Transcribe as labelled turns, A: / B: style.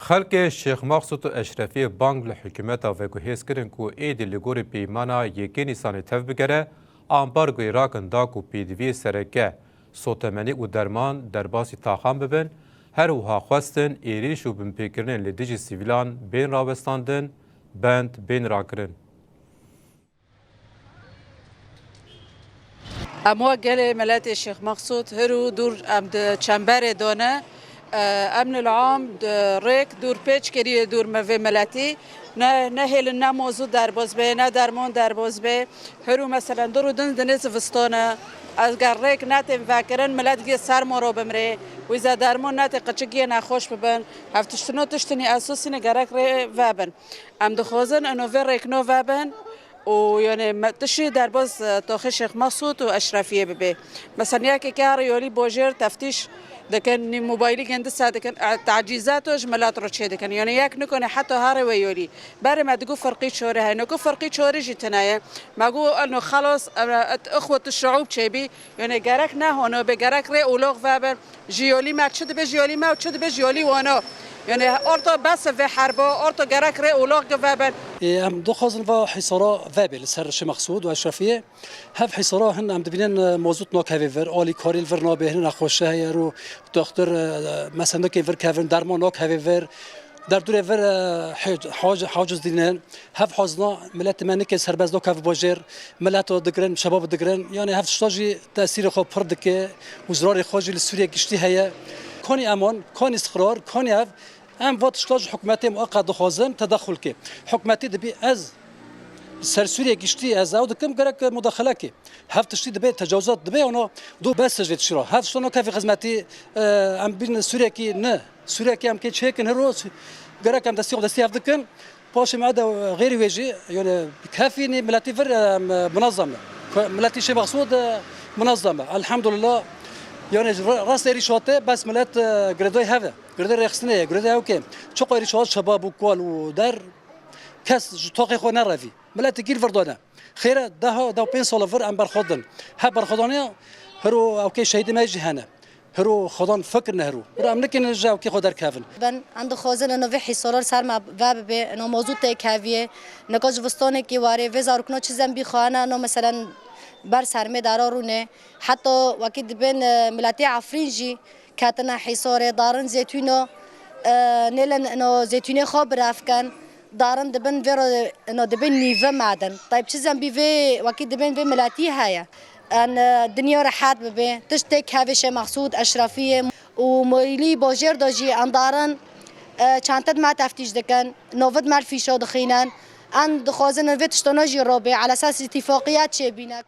A: خلک شیخ مقصود اشرفی بانگ لحکومت و گوهیز کرن کو ایدی لگوری پیمانا یکی نیسان تف بگره آمبارگوی راکن دا کو پیدوی سرکه سوتمنی و درمان در باسی تاخان ببن هر وها خواستن ایریش و بمپیکرن لدیجی سیویلان بین راوستاندن بند بین راکرن.
B: امو گل ملت شیخ مقصود هرو دور ام چنبر دانه امن العام ریک دور پیچ کری دور موی ملتی نه هل نه موضوع در باز به نه درمان در باز به هرو مثلا دور دن دنیز وستانه اگر ریک نتیم فکرن ملت گی سر ما رو بمره و اذا درمان نت قچگی نخوش ببن هفتشتنو تشتنی اساسی نگرک ری وبن ام دخوازن انو وی ریک نو وبن و یعنی تشی در باز تاخ شیخ مقصود و اشرفیه ببه مثلا یکی که ریالی باجر تفتیش دکن موبایلی گنده ساعت دکن تعجیزاتش ملات رو چه دکن یعنی یک نکنه حتی هر ویالی برای ما تقول فرقی چوره های نگو فرقی چوره جتنایه ما گو انه خلاص اخوة الشعوب چبی یعنی گرک نه هنو به گرک ری اولاغ وبر جیالی ما چه به جیالی ما چه به جیالی وانا يعني أرتا بس في حربة أرتا جرك رأي ولاق جوابن.
C: أم دخازن و حصارا ذابل سر شيخ مقصود وأشرفية هف حصارا هن أم دبينن موضوع ناك هفيفر آلی کاری الفر نابهن نخوشه هی رو دکتر مثلا که الفر کافن درمان ناک هفیفر در دور الفر حاجز دینن هف حزنا ملت من که سرباز ناک هف باجر ملت دگرن شباب دگرن يعني هف شتاجي تأثير خو برد که وزرار خارجي لسوريا گشتي هي كوني أمان كوني استقرار كوني هف ام وقت شتاج حکومتی مؤقت دخوازن تدخل که حکومتی دبی از سرسوری گشتی از او دکم گرک مداخله که هفت تشتی دبی تجاوزات دبی اونا دو بس جت شرا هفت شتانو کافی خدمتی ام بین سوریه کی نه سوریه کی ام که چیکن هرو گرک ام دستی هفت دکن باشه معده غیر ویجی یعنی کافی نی ملتی فر منظمه ملتی شی مقصود منظمه الحمد لله يعني راس ريشاته بس ملت جردای هوا جردای رخصنه جردای اوكي چو ريشات شباب وكوال ودر كاس توقي خو نروي ملت گير فردانه خيره ده 5 سال فر ام برخدن ها برخدانه هرو اوكي شهيد ما جهنه هرو خدان فكر نهرو رام نكن جا اوكي خدر كافن
D: بن عند خوازن انه في حصار سر ما وب به انه موضوع تکاویه نکاج وستانه کی واره وزار کنه چیزم بی خانه انه مثلا بر سرمه دارارونه حتی وقتی بین ملتی عفرینجی کاتنا حصار دارن زیتونو نیلن انه زیتونه خواب رفکن دارن دبن ور انه دبن نیوه معدن طيب چیزم بی و وقتی دبن و ملتی هيا ان دنیا راحت ببه تشتك هاوش مقصود اشرفیه و ميلي باجر داجي ان دارن چانتد ما تفتیش دکن نوود مال فيشا دخینن ان دخوازن وتشتناجي رابع على اساس اتفاقيات چه بينك